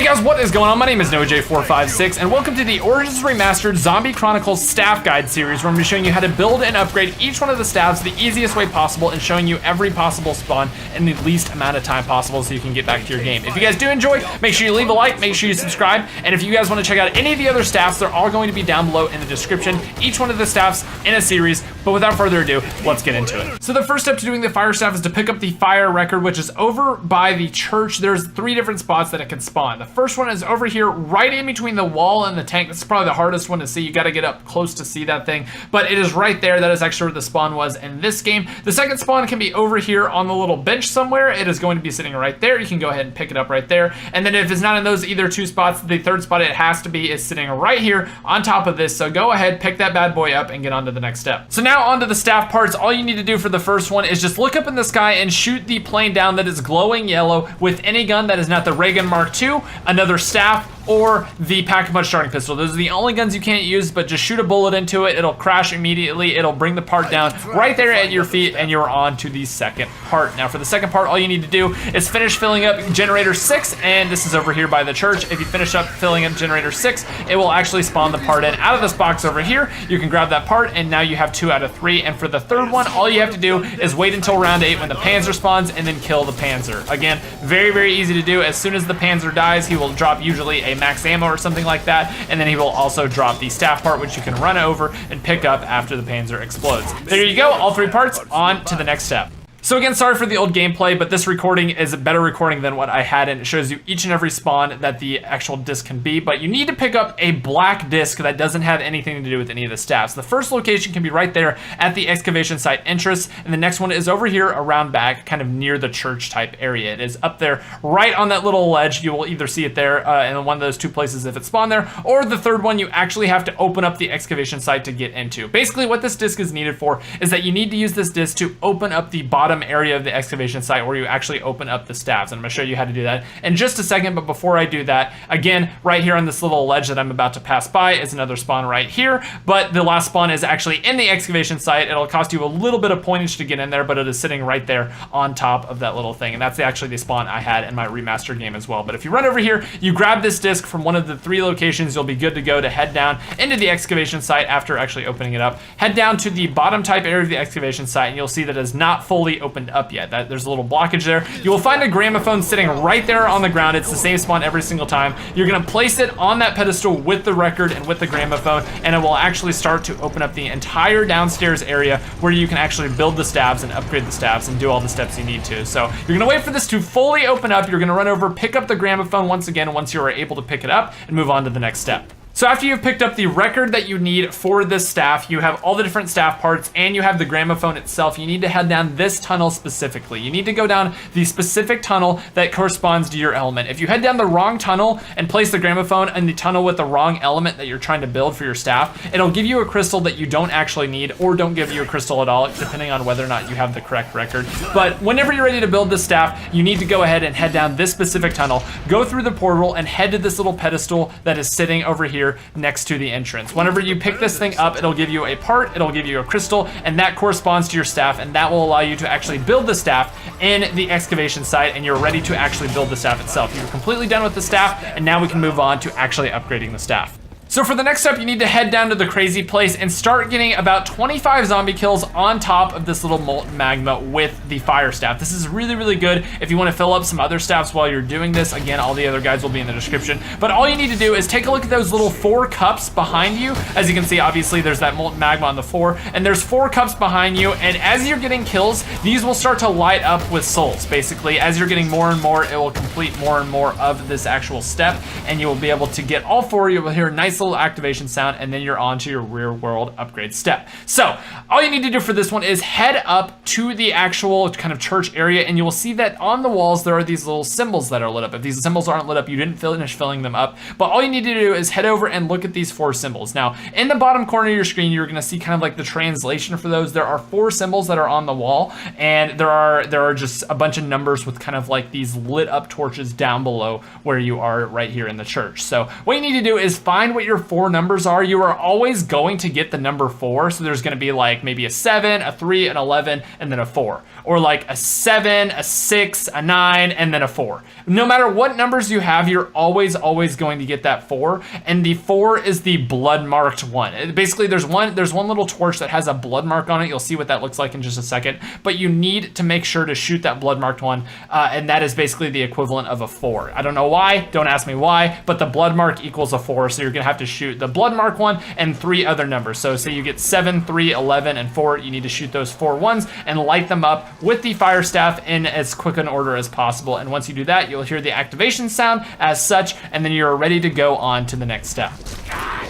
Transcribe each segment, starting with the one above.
Hey guys, what is going on? My name is NoJ456 and welcome to the Origins Remastered Zombie Chronicles Staff Guide series, where I'm going to be showing you how to build and upgrade each one of the staffs the easiest way possible and showing you every possible spawn in the least amount of time possible so you can get back to your game. If you guys do enjoy, make sure you leave a like, make sure you subscribe, and if you guys want to check out any of the other staffs, they're all going to be down below in the description, each one of the staffs in a series. But without further ado, let's get into it. So the first step to doing the fire staff is to pick up the fire record, which is over by the church. There's 3 different spots that it can spawn. The first one is over here, right in between the wall and the tank. This is probably the hardest one to see. You got to get up close to see that thing, but it is right there. That is actually where the spawn was in this game. The second spawn can be over here on the little bench somewhere. It is going to be sitting right there. You can go ahead and pick it up right there. And then if it's not in those either 2 spots, the third spot it has to be is sitting right here on top of this. So go ahead, pick that bad boy up and get on to the next step. So now onto the staff parts. All you need to do for the first one is just look up in the sky and shoot the plane down that is glowing yellow with any gun that is not the ray gun Mark II, another staff, or the pack-a-punch starting pistol. Those are the only guns you can't use, but just shoot a bullet into it. It'll crash immediately. It'll bring the part down right there at your feet, and you're on to the second part. Now for the second part, all you need to do is finish filling up generator 6, and this is over here by the church. If you finish up filling up generator 6, it will actually spawn the part in out of this box over here. You can grab that part, and now you have 2 out of 3. And for the third one, all you have to do is wait until round 8 when the Panzer spawns, and then kill the Panzer. Again, very, very easy to do. As soon as the Panzer dies, he will drop usually a max ammo or something like that, and then he will also drop the staff part, which you can run over and pick up after the Panzer explodes. There you go, all 3 parts, on to the next step. So again, sorry for the old gameplay, but this recording is a better recording than what I had, and it shows you each and every spawn that the actual disc can be, but you need to pick up a black disc that doesn't have anything to do with any of the staffs. The first location can be right there at the excavation site entrance, and the next one is over here around back, kind of near the church type area. It is up there right on that little ledge. You will either see it there in one of those 2 places if it's spawned there, or the third one you actually have to open up the excavation site to get into. Basically what this disc is needed for is that you need to use this disc to open up the bottom area of the excavation site where you actually open up the staffs, and I'm going to show you how to do that in just a second. But before I do that, again, right here on this little ledge that I'm about to pass by is another spawn right here, but the last spawn is actually in the excavation site. It'll cost you a little bit of pointage to get in there, but it is sitting right there on top of that little thing, and that's actually the spawn I had in my remastered game as well. But if you run over here, you grab this disc from one of the 3 locations, you'll be good to go to head down into the excavation site after actually opening it up. Head down to the bottom type area of the excavation site, and you'll see that it is not fully opened up yet. There's a little blockage there. You will find a gramophone sitting right there on the ground. It's the same spawn every single time. You're gonna place it on that pedestal with the record and with the gramophone, and it will actually start to open up the entire downstairs area where you can actually build the staffs and upgrade the staffs and do all the steps you need to. So you're gonna wait for this to fully open up. You're gonna run over, pick up the gramophone once again once you are able to pick it up, and move on to the next step. So after you've picked up the record that you need for this staff, you have all the different staff parts, and you have the gramophone itself, you need to head down this tunnel specifically. You need to go down the specific tunnel that corresponds to your element. If you head down the wrong tunnel and place the gramophone in the tunnel with the wrong element that you're trying to build for your staff, it'll give you a crystal that you don't actually need, or don't give you a crystal at all, depending on whether or not you have the correct record. But whenever you're ready to build this staff, you need to go ahead and head down this specific tunnel, go through the portal, and head to this little pedestal that is sitting over here next to the entrance. Whenever you pick this thing up, it'll give you a part, it'll give you a crystal, and that corresponds to your staff, and that will allow you to actually build the staff in the excavation site, and you're ready to actually build the staff itself. You're completely done with the staff, and now we can move on to actually upgrading the staff. So for the next step, you need to head down to the crazy place and start getting about 25 zombie kills on top of this little molten magma with the fire staff. This is really, really good if you want to fill up some other staffs while you're doing this. Again, all the other guides will be in the description. But all you need to do is take a look at those little 4 cups behind you. As you can see, obviously, there's that molten magma on the floor, and there's 4 cups behind you. And as you're getting kills, these will start to light up with souls. Basically, as you're getting more and more, it will complete more and more of this actual step, and you will be able to get all 4. You will hear a nice little activation sound, and then you're on to your rear world upgrade step. So all you need to do for this one is head up to the actual kind of church area, and you will see that on the walls there are these little symbols that are lit up. If these symbols aren't lit up, you didn't finish filling them up, but all you need to do is head over and look at these 4 symbols. Now in the bottom corner of your screen, you're going to see kind of like the translation for those. There are 4 symbols that are on the wall, and there are just a bunch of numbers with kind of like these lit up torches down below where you are right here in the church. So what you need to do is find what you're your 4 numbers are, you are always going to get the number 4. So there's going to be like maybe a 7, a 3, an 11, and then a 4. Or like a 7, a 6, a 9, and then a 4. No matter what numbers you have, you're always going to get that 4. And the 4 is the blood marked one. Basically, there's one little torch that has a blood mark on it. You'll see what that looks like in just a second. But you need to make sure to shoot that blood marked one, and that is basically the equivalent of a 4. I don't know why. Don't ask me why. But the blood mark equals a 4, so you're gonna have to shoot the blood mark one and 3 other numbers. So say you get 7, 3, 11, and 4. You need to shoot those 4 ones and light them up with the fire staff in as quick an order as possible. And once you do that, you'll hear the activation sound as such, and then you're ready to go on to the next step. I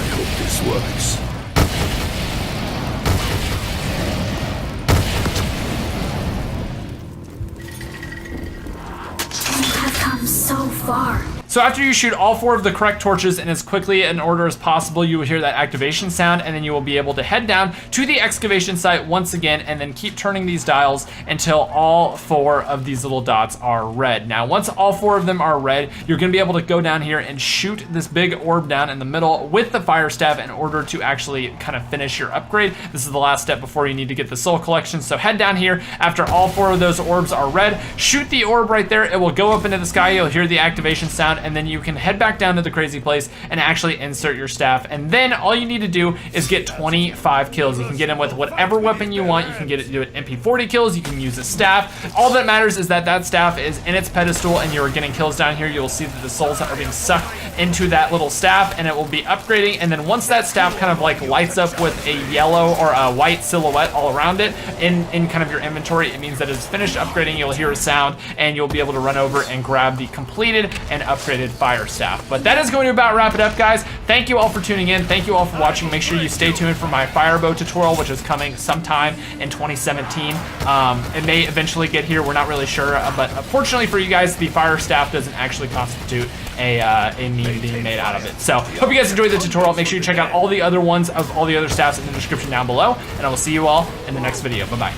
hope this works. You have come so far. So after you shoot all 4 of the correct torches in as quickly in order as possible, you will hear that activation sound, and then you will be able to head down to the excavation site once again, and then keep turning these dials until all 4 of these little dots are red. Now, once all 4 of them are red, you're gonna be able to go down here and shoot this big orb down in the middle with the fire staff in order to actually kind of finish your upgrade. This is the last step before you need to get the soul collection. So head down here after all 4 of those orbs are red, shoot the orb right there. It will go up into the sky. You'll hear the activation sound, and then you can head back down to the crazy place and actually insert your staff. And then all you need to do is get 25 kills. You can get them with whatever weapon you want. You can do it MP40 kills. You can use a staff. All that matters is that that staff is in its pedestal and you're getting kills down here. You'll see that the souls are being sucked into that little staff, and it will be upgrading. And then once that staff kind of like lights up with a yellow or a white silhouette all around it in kind of your inventory, it means that it's finished upgrading. You'll hear a sound and you'll be able to run over and grab the completed and upgraded fire staff. But that is going to about wrap it up, guys. Thank you all for tuning in. Thank you all for watching. Make sure you stay tuned for my firebow tutorial, which is coming sometime in 2017. It may eventually get here. We're not really sure, but fortunately for you guys, the fire staff doesn't actually constitute a meme being made out of it. So hope you guys enjoyed the tutorial. Make sure you check out all the other ones of all the other staffs in the description down below, and I will see you all in the next video. Bye-bye.